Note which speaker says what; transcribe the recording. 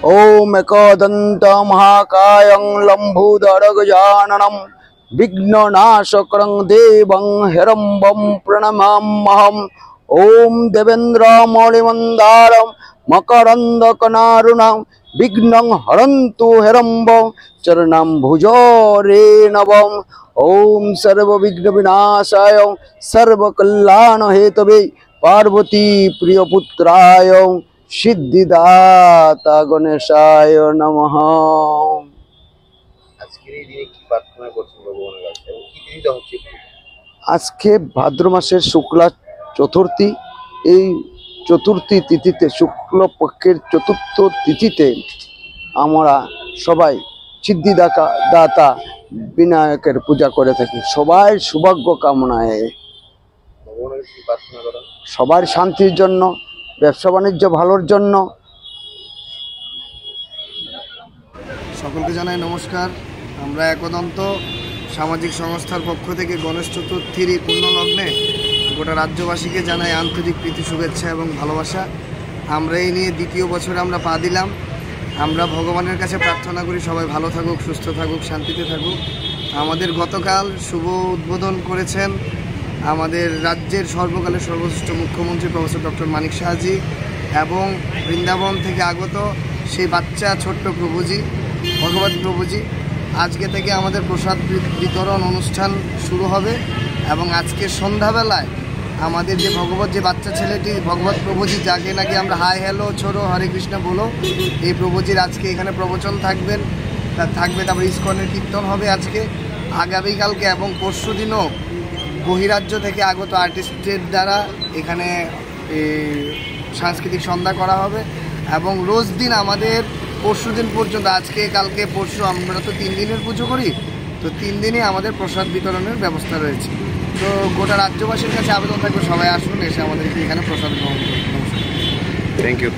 Speaker 1: ओम एकदंत महाकायं लंबोदरगजाननं विघ्ननाशकरं देवं हिरम्बं प्रणमाम्यहम्। ओम देवेन्द्रमौलिमन्दारं मकरन्दकनारुणं विघ्नं हरन्तु हिरम्बं चरणं भुजोरेणवम्। ओम सर्वविघ्नविनाशाय सर्वकल्याणहेतवे पार्वती प्रियपुत्राय सिद्धिदाता गणेशाय नमः। আজকে ভাদ্র মাসের শুক্লা চতুর্থী, এই চতুর্থী তিথিতে শুক্লপক্ষের চতুর্থ তিথিতে আমরা সবাই সিদ্ধিদাতা বিনায়কের পূজা করে থাকি। সবাই সৌভাগ্য কামনায়, সবার শান্তির জন্য, ব্যবসা বাণিজ্য ভালোর জন্য।
Speaker 2: সকলকে জানাই নমস্কার। আমরা একদন্ত সামাজিক সংস্থার পক্ষ থেকে গণেশ চতুর্থীর এই পুণ্যলগ্নে গোটা রাজ্যবাসীকে জানাই আন্তরিক প্রীতি, শুভেচ্ছা এবং ভালোবাসা। আমরা এই নিয়ে দ্বিতীয় বছরে আমরা পা দিলাম। আমরা ভগবানের কাছে প্রার্থনা করি সবাই ভালো থাকুক, সুস্থ থাকুক, শান্তিতে থাকুক। আমাদের গতকাল শুভ উদ্বোধন করেছেন আমাদের রাজ্যের সর্বকালের সর্বশ্রেষ্ঠ মুখ্যমন্ত্রী প্রফেসর ডক্টর মানিক সাহাজি এবং বৃন্দাবন থেকে আগত সেই বাচ্চা ছোট্ট প্রভুজি, ভগবত প্রভুজি। আজকে থেকে আমাদের প্রসাদ বিতরণ অনুষ্ঠান শুরু হবে এবং আজকে সন্ধ্যাবেলায় আমাদের যে ভগবত যে বাচ্চা ছেলেটি ভগবত প্রভুজি, যাকে নাকি আমরা হাই হ্যালো ছোড়ো হরে কৃষ্ণ বলো, এই প্রভুজির আজকে এখানে প্রবচন থাকবে। তারপরে ইস্কনের কীর্তন হবে আজকে, আগামীকালকে এবং পরশু দিনও বহিরাজ্য থেকে আগত আর্টিস্টের দ্বারা এখানে সাংস্কৃতিক সন্ধ্যা করা হবে এবং রোজ দিন আমাদের পরশু দিন পর্যন্ত, আজকে কালকে পরশু, আমরা তো 3 দিনের পুজো করি, তো 3 দিনই আমাদের প্রসাদ বিতরণের ব্যবস্থা রয়েছে। তো গোটা রাজ্যবাসীর কাছে আবেদন থাকবে সবাই আসুন, এসে আমাদেরকে এখানে প্রসাদ গ্রহণ করুন। নমস্কার, থ্যাংক ইউ।